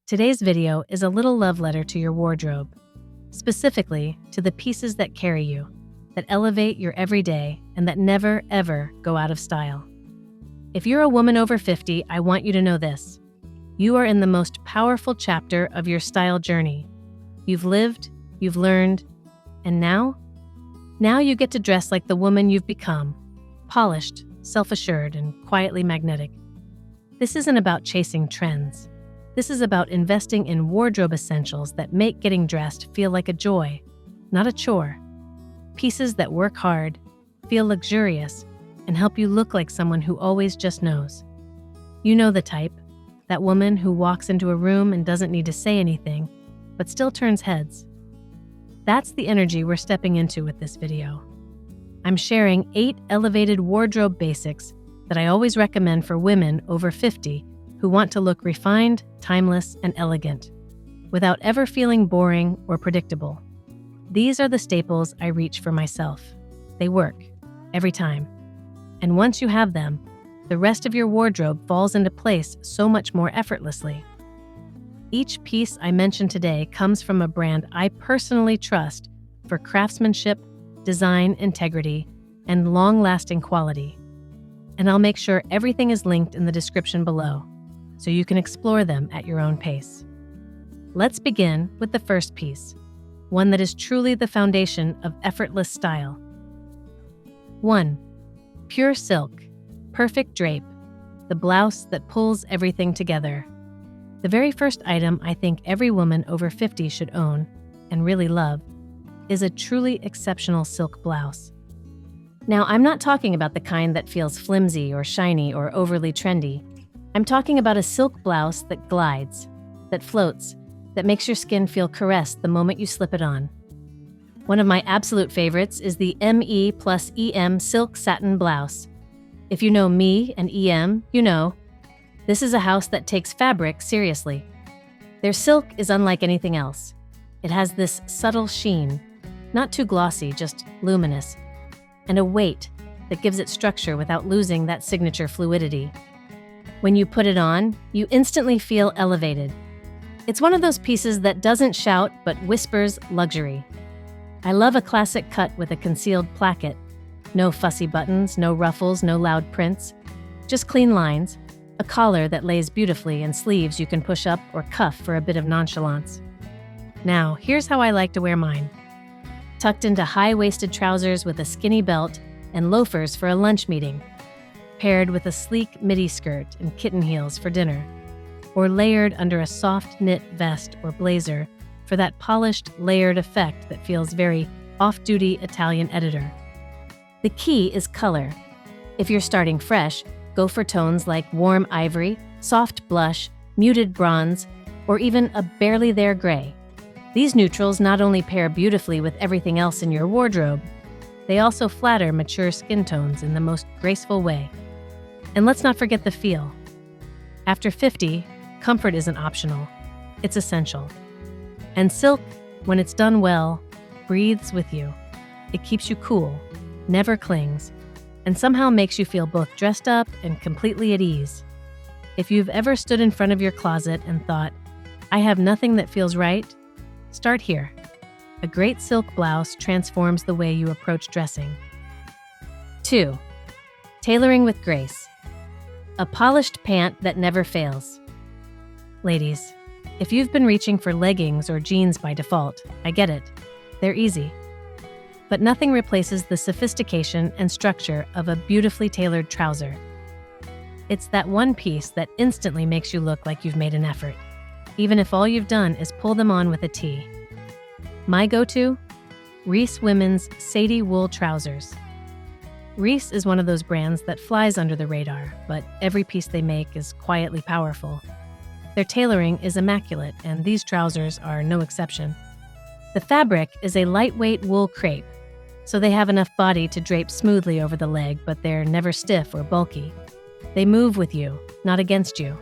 Today's video is a little love letter to your wardrobe, specifically to the pieces that carry you, that elevate your everyday, and that never, ever go out of style. If you're a woman over 50, I want you to know this. You are in the most powerful chapter of your style journey. You've lived, you've learned, and now you get to dress like the woman you've become, polished, self-assured, and quietly magnetic. This isn't about chasing trends. This is about investing in wardrobe essentials that make getting dressed feel like a joy, not a chore. Pieces that work hard, feel luxurious, and help you look like someone who always just knows. You know the type, that woman who walks into a room and doesn't need to say anything, but still turns heads. That's the energy we're stepping into with this video. I'm sharing 8 elevated wardrobe basics that I always recommend for women over 50 who want to look refined, timeless, and elegant, without ever feeling boring or predictable. These are the staples I reach for myself. They work, every time. And once you have them, the rest of your wardrobe falls into place so much more effortlessly. Each piece I mention today comes from a brand I personally trust for craftsmanship, design integrity, and long-lasting quality. And I'll make sure everything is linked in the description below, so you can explore them at your own pace. Let's begin with the first piece, one that is truly the foundation of effortless style. 1. Pure silk, perfect drape, the blouse that pulls everything together. The very first item I think every woman over 50 should own, and really love, is a truly exceptional silk blouse. Now, I'm not talking about the kind that feels flimsy or shiny or overly trendy. I'm talking about a silk blouse that glides, that floats, that makes your skin feel caressed the moment you slip it on. One of my absolute favorites is the ME plus EM silk satin blouse. If you know me and EM, you know. This is a house that takes fabric seriously. Their silk is unlike anything else. It has this subtle sheen, not too glossy, just luminous, and a weight that gives it structure without losing that signature fluidity. When you put it on, you instantly feel elevated. It's one of those pieces that doesn't shout but whispers luxury. I love a classic cut with a concealed placket. No fussy buttons, no ruffles, no loud prints. Just clean lines, a collar that lays beautifully, and sleeves you can push up or cuff for a bit of nonchalance. Now, here's how I like to wear mine. Tucked into high-waisted trousers with a skinny belt and loafers for a lunch meeting, paired with a sleek midi skirt and kitten heels for dinner, or layered under a soft knit vest or blazer for that polished, layered effect that feels very off-duty Italian editor. The key is color. If you're starting fresh, go for tones like warm ivory, soft blush, muted bronze, or even a barely there gray. These neutrals not only pair beautifully with everything else in your wardrobe, they also flatter mature skin tones in the most graceful way. And let's not forget the feel. After 50, comfort isn't optional, it's essential. And silk, when it's done well, breathes with you. It keeps you cool, never clings, and somehow makes you feel both dressed up and completely at ease. If you've ever stood in front of your closet and thought, I have nothing that feels right, start here. A great silk blouse transforms the way you approach dressing. 2. Tailoring with grace. A polished pant that never fails. Ladies, if you've been reaching for leggings or jeans by default, I get it. They're easy. But nothing replaces the sophistication and structure of a beautifully tailored trouser. It's that one piece that instantly makes you look like you've made an effort, even if all you've done is pull them on with a tee. My go-to? Reiss Women's Sadie Wool Trousers. Reiss is one of those brands that flies under the radar, but every piece they make is quietly powerful. Their tailoring is immaculate, and these trousers are no exception. The fabric is a lightweight wool crepe, so they have enough body to drape smoothly over the leg, but they're never stiff or bulky. They move with you, not against you.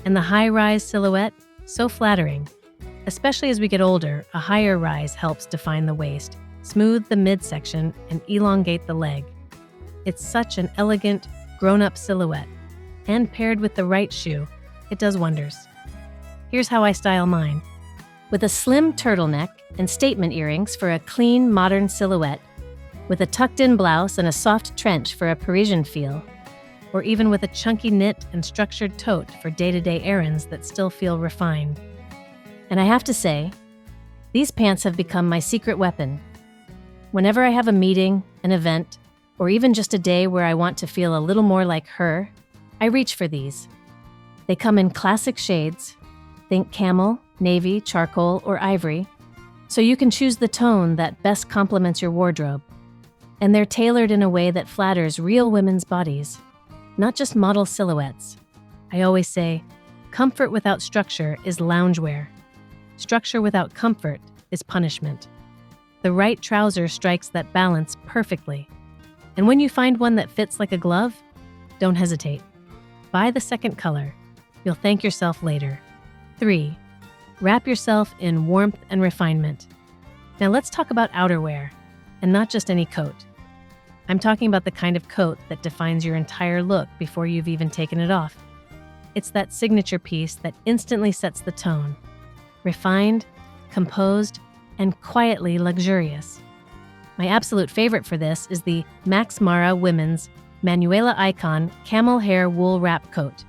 And the high-rise silhouette, so flattering. Especially as we get older, a higher rise helps define the waist, smooth the midsection, and elongate the leg. It's such an elegant, grown-up silhouette, and paired with the right shoe, it does wonders. Here's how I style mine. With a slim turtleneck and statement earrings for a clean, modern silhouette, with a tucked-in blouse and a soft trench for a Parisian feel, or even with a chunky knit and structured tote for day-to-day errands that still feel refined. And I have to say, these pants have become my secret weapon. Whenever I have a meeting, an event, or even just a day where I want to feel a little more like her, I reach for these. They come in classic shades, think camel, navy, charcoal, or ivory, so you can choose the tone that best complements your wardrobe. And they're tailored in a way that flatters real women's bodies, not just model silhouettes. I always say, comfort without structure is loungewear. Structure without comfort is punishment. The right trouser strikes that balance perfectly. And when you find one that fits like a glove, don't hesitate. Buy the second color. You'll thank yourself later. 3. Wrap yourself in warmth and refinement. Now let's talk about outerwear, and not just any coat. I'm talking about the kind of coat that defines your entire look before you've even taken it off. It's that signature piece that instantly sets the tone. Refined, composed, and quietly luxurious. My absolute favorite for this is the Max Mara Women's Manuela Icon Camel Hair Wool Wrap Coat.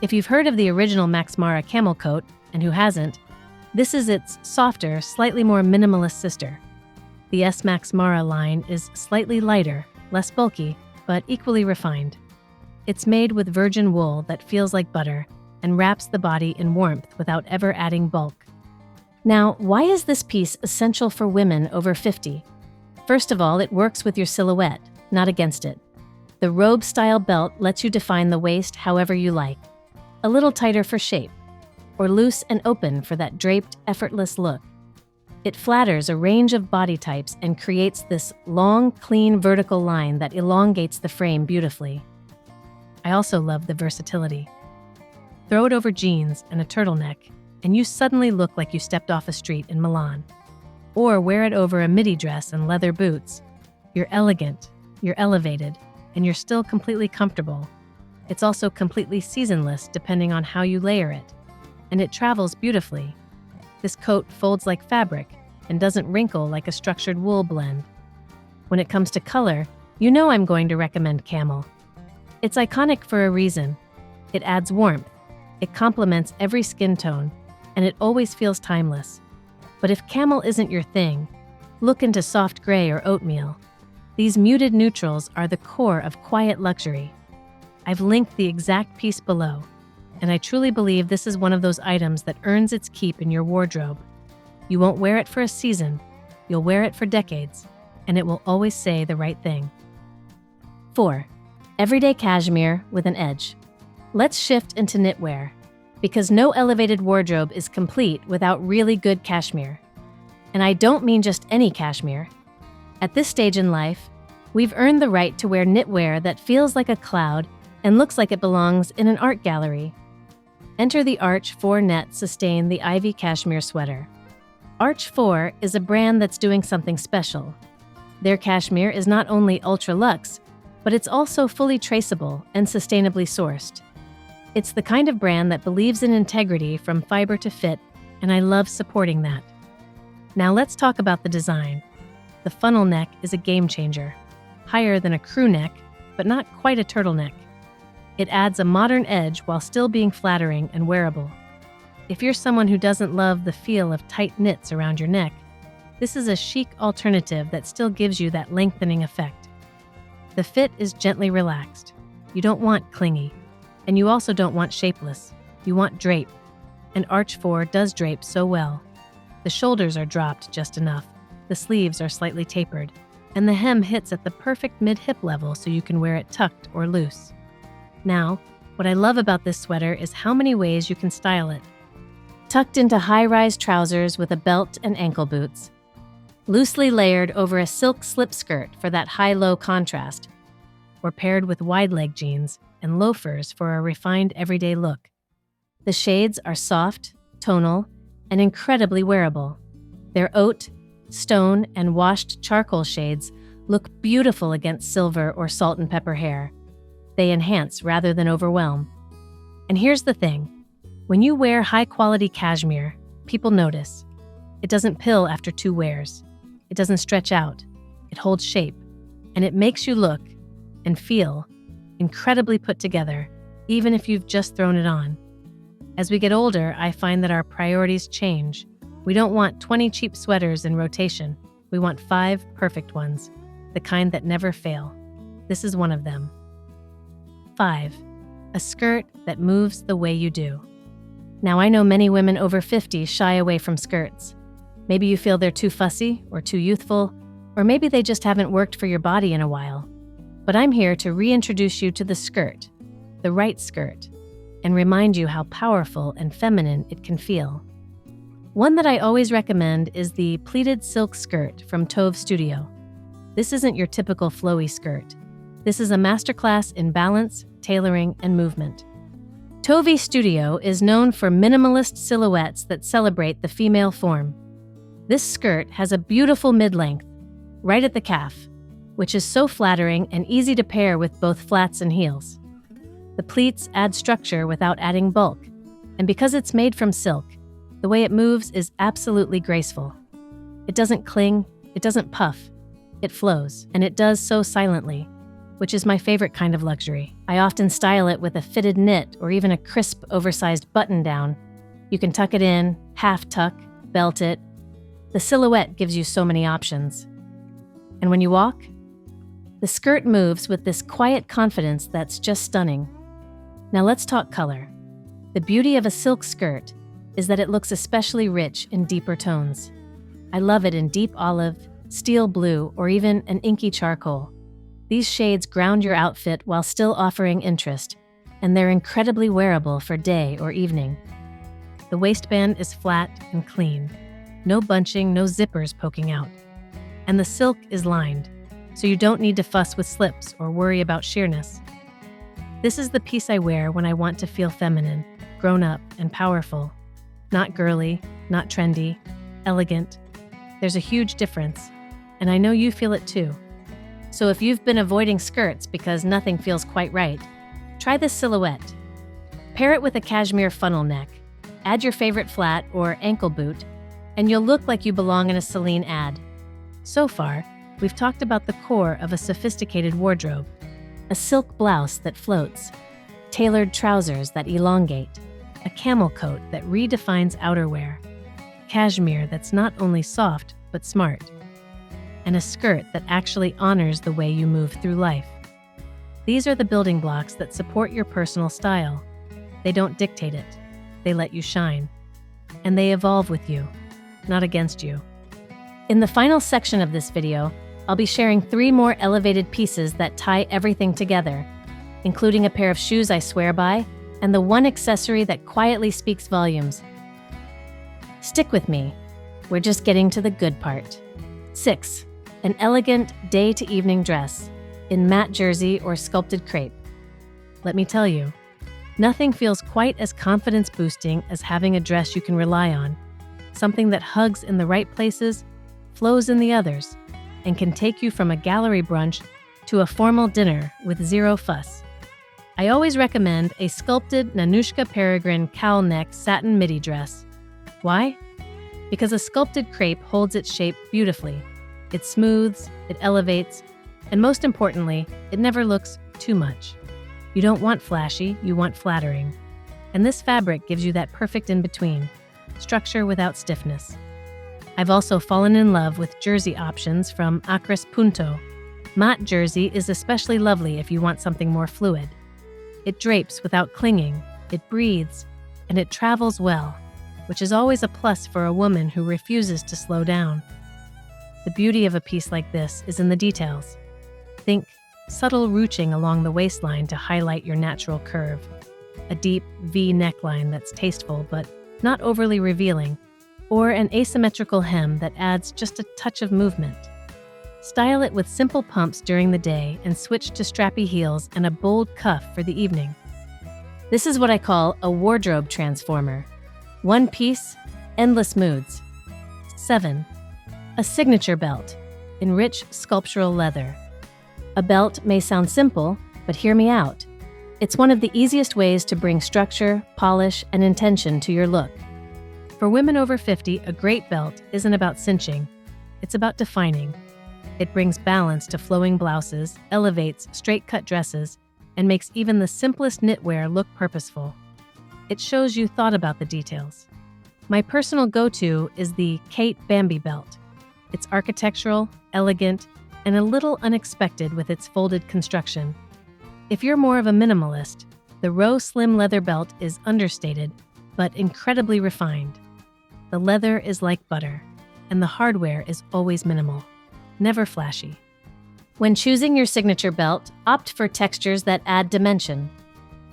If you've heard of the original Max Mara camel coat, and who hasn't, this is its softer, slightly more minimalist sister. The S Max Mara line is slightly lighter, less bulky, but equally refined. It's made with virgin wool that feels like butter and wraps the body in warmth without ever adding bulk. Now, why is this piece essential for women over 50? First of all, it works with your silhouette, not against it. The robe-style belt lets you define the waist however you like. A little tighter for shape, or loose and open for that draped, effortless look. It flatters a range of body types and creates this long, clean vertical line that elongates the frame beautifully. I also love the versatility. Throw it over jeans and a turtleneck, and you suddenly look like you stepped off a street in Milan. Or wear it over a midi dress and leather boots. You're elegant, you're elevated, and you're still completely comfortable. It's also completely seasonless depending on how you layer it. And it travels beautifully. This coat folds like fabric and doesn't wrinkle like a structured wool blend. When it comes to color, you know I'm going to recommend camel. It's iconic for a reason. It adds warmth, it complements every skin tone, and it always feels timeless. But if camel isn't your thing, look into soft gray or oatmeal. These muted neutrals are the core of quiet luxury. I've linked the exact piece below, and I truly believe this is one of those items that earns its keep in your wardrobe. You won't wear it for a season, you'll wear it for decades, and it will always say the right thing. 4. Everyday cashmere with an edge. Let's shift into knitwear, because no elevated wardrobe is complete without really good cashmere. And I don't mean just any cashmere. At this stage in life, we've earned the right to wear knitwear that feels like a cloud and looks like it belongs in an art gallery. Enter the Arch 4 Net Sustain the Ivy Cashmere Sweater. Arch 4 is a brand that's doing something special. Their cashmere is not only ultra luxe, but it's also fully traceable and sustainably sourced. It's the kind of brand that believes in integrity from fiber to fit, and I love supporting that. Now let's talk about the design. The funnel neck is a game changer. Higher than a crew neck, but not quite a turtleneck. It adds a modern edge while still being flattering and wearable. If you're someone who doesn't love the feel of tight knits around your neck, this is a chic alternative that still gives you that lengthening effect. The fit is gently relaxed. You don't want clingy. And you also don't want shapeless. You want drape. And Arch 4 does drape so well. The shoulders are dropped just enough. The sleeves are slightly tapered. And the hem hits at the perfect mid-hip level so you can wear it tucked or loose. Now, what I love about this sweater is how many ways you can style it. Tucked into high-rise trousers with a belt and ankle boots. Loosely layered over a silk slip skirt for that high-low contrast. Or paired with wide-leg jeans and loafers for a refined everyday look. The shades are soft, tonal, and incredibly wearable. Their oat, stone, and washed charcoal shades look beautiful against silver or salt and pepper hair. They enhance rather than overwhelm. And here's the thing. When you wear high-quality cashmere, people notice. It doesn't pill after 2 wears. It doesn't stretch out. It holds shape. And it makes you look and feel incredibly put together, even if you've just thrown it on. As we get older, I find that our priorities change. We don't want 20 cheap sweaters in rotation. We want 5 perfect ones, the kind that never fail. This is one of them. 5. A skirt that moves the way you do. Now, I know many women over 50 shy away from skirts. Maybe you feel they're too fussy or too youthful, or maybe they just haven't worked for your body in a while. But I'm here to reintroduce you to the skirt, the right skirt, and remind you how powerful and feminine it can feel. One that I always recommend is the pleated silk skirt from Tove Studio. This isn't your typical flowy skirt. This is a masterclass in balance, tailoring, and movement. Tove Studio is known for minimalist silhouettes that celebrate the female form. This skirt has a beautiful mid-length, right at the calf, which is so flattering and easy to pair with both flats and heels. The pleats add structure without adding bulk, and because it's made from silk, the way it moves is absolutely graceful. It doesn't cling, it doesn't puff, it flows, and it does so silently, which is my favorite kind of luxury. I often style it with a fitted knit or even a crisp, oversized button-down. You can tuck it in, half-tuck, belt it. The silhouette gives you so many options. And when you walk, the skirt moves with this quiet confidence that's just stunning. Now let's talk color. The beauty of a silk skirt is that it looks especially rich in deeper tones. I love it in deep olive, steel blue, or even an inky charcoal. These shades ground your outfit while still offering interest, and they're incredibly wearable for day or evening. The waistband is flat and clean. No bunching, no zippers poking out. And the silk is lined, so you don't need to fuss with slips or worry about sheerness. This is the piece I wear when I want to feel feminine, grown up, and powerful. Not girly, not trendy, elegant. There's a huge difference, and I know you feel it too. So if you've been avoiding skirts because nothing feels quite right, try this silhouette. Pair it with a cashmere funnel neck, add your favorite flat or ankle boot, and you'll look like you belong in a Celine ad. So far, we've talked about the core of a sophisticated wardrobe. A silk blouse that floats, tailored trousers that elongate, a camel coat that redefines outerwear, cashmere that's not only soft but smart, and a skirt that actually honors the way you move through life. These are the building blocks that support your personal style. They don't dictate it, they let you shine. And they evolve with you, not against you. In the final section of this video, I'll be sharing 3 more elevated pieces that tie everything together, including a pair of shoes I swear by, and the one accessory that quietly speaks volumes. Stick with me. We're just getting to the good part. 6. An elegant day-to-evening dress in matte jersey or sculpted crepe. Let me tell you, nothing feels quite as confidence-boosting as having a dress you can rely on, something that hugs in the right places, flows in the others, and can take you from a gallery brunch to a formal dinner with zero fuss. I always recommend a sculpted Nanushka Peregrine cowl neck satin midi dress. Why? Because a sculpted crepe holds its shape beautifully. It smooths, it elevates, and most importantly, it never looks too much. You don't want flashy, you want flattering. And this fabric gives you that perfect in-between, structure without stiffness. I've also fallen in love with jersey options from Acris Punto. Matte jersey is especially lovely if you want something more fluid. It drapes without clinging, it breathes, and it travels well, which is always a plus for a woman who refuses to slow down. The beauty of a piece like this is in the details. Think subtle ruching along the waistline to highlight your natural curve, a deep V neckline that's tasteful but not overly revealing, or an asymmetrical hem that adds just a touch of movement. Style it with simple pumps during the day and switch to strappy heels and a bold cuff for the evening. This is what I call a wardrobe transformer. One piece, endless moods. 7. A signature belt in rich sculptural leather. A belt may sound simple, but hear me out. It's one of the easiest ways to bring structure, polish, and intention to your look. For women over 50, a great belt isn't about cinching, it's about defining. It brings balance to flowing blouses, elevates straight-cut dresses, and makes even the simplest knitwear look purposeful. It shows you thought about the details. My personal go-to is the Kate Bambi belt. It's architectural, elegant, and a little unexpected with its folded construction. If you're more of a minimalist, the Row Slim leather belt is understated, but incredibly refined. The leather is like butter, and the hardware is always minimal, never flashy. When choosing your signature belt, opt for textures that add dimension.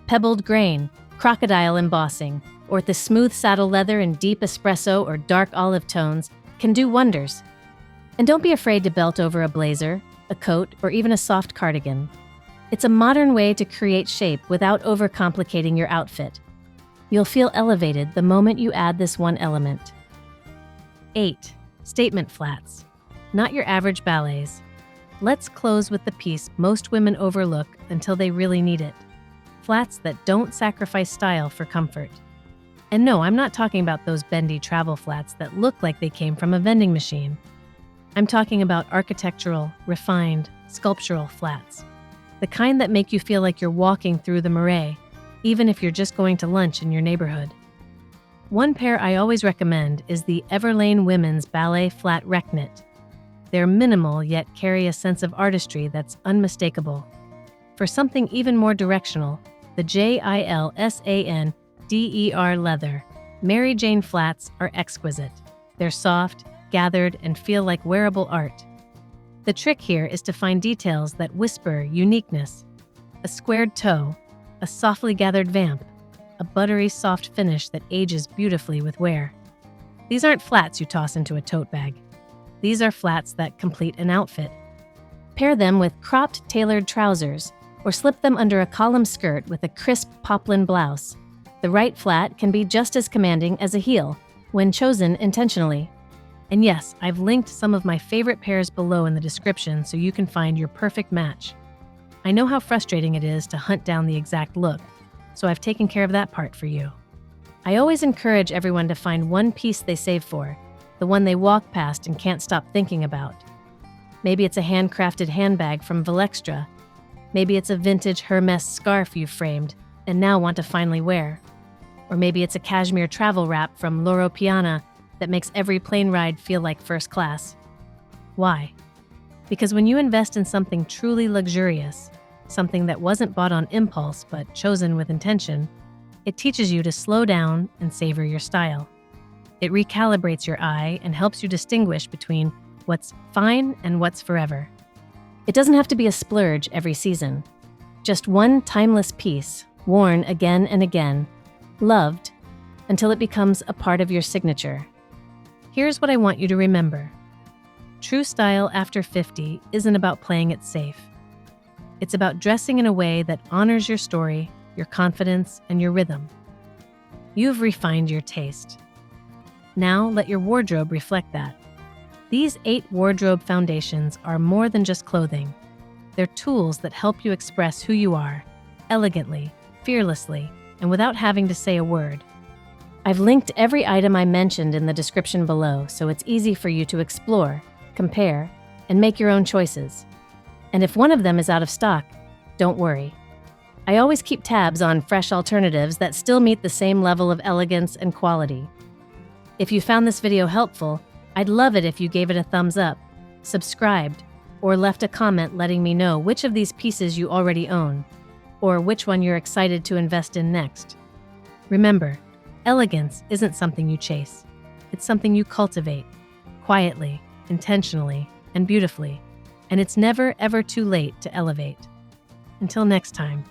Pebbled grain, crocodile embossing, or the smooth saddle leather in deep espresso or dark olive tones can do wonders. And don't be afraid to belt over a blazer, a coat, or even a soft cardigan. It's a modern way to create shape without overcomplicating your outfit. You'll feel elevated the moment you add this one element. 8. Statement flats. Not your average ballets. Let's close with the piece most women overlook until they really need it. Flats that don't sacrifice style for comfort. And no, I'm not talking about those bendy travel flats that look like they came from a vending machine. I'm talking about architectural, refined, sculptural flats. The kind that make you feel like you're walking through the Marais, even if you're just going to lunch in your neighborhood. One pair I always recommend is the Everlane Women's Ballet Flat Rec Knit. They're minimal yet carry a sense of artistry that's unmistakable. For something even more directional, the JILSAN DER leather Mary Jane flats are exquisite. They're soft, gathered, and feel like wearable art. The trick here is to find details that whisper uniqueness. A squared toe, a softly gathered vamp, a buttery soft finish that ages beautifully with wear. These aren't flats you toss into a tote bag. These are flats that complete an outfit. Pair them with cropped tailored trousers, or slip them under a column skirt with a crisp poplin blouse. The right flat can be just as commanding as a heel, when chosen intentionally. And yes, I've linked some of my favorite pairs below in the description so you can find your perfect match. I know how frustrating it is to hunt down the exact look, so I've taken care of that part for you. I always encourage everyone to find one piece they save for, the one they walk past and can't stop thinking about. Maybe it's a handcrafted handbag from Valextra. Maybe it's a vintage Hermes scarf you've framed and now want to finally wear. Or maybe it's a cashmere travel wrap from Loro Piana that makes every plane ride feel like first class. Why? Because when you invest in something truly luxurious, something that wasn't bought on impulse but chosen with intention, it teaches you to slow down and savor your style. It recalibrates your eye and helps you distinguish between what's fine and what's forever. It doesn't have to be a splurge every season. Just one timeless piece, worn again and again, loved, until it becomes a part of your signature. Here's what I want you to remember. True style after 50 isn't about playing it safe. It's about dressing in a way that honors your story, your confidence, and your rhythm. You've refined your taste. Now let your wardrobe reflect that. These 8 wardrobe foundations are more than just clothing. They're tools that help you express who you are, elegantly, fearlessly, and without having to say a word. I've linked every item I mentioned in the description below, so it's easy for you to explore, compare, and make your own choices. And if one of them is out of stock, don't worry. I always keep tabs on fresh alternatives that still meet the same level of elegance and quality. If you found this video helpful, I'd love it if you gave it a thumbs up, subscribed, or left a comment letting me know which of these pieces you already own, or which one you're excited to invest in next. Remember, elegance isn't something you chase. It's something you cultivate, quietly, intentionally, and beautifully. And it's never, ever too late to elevate. Until next time.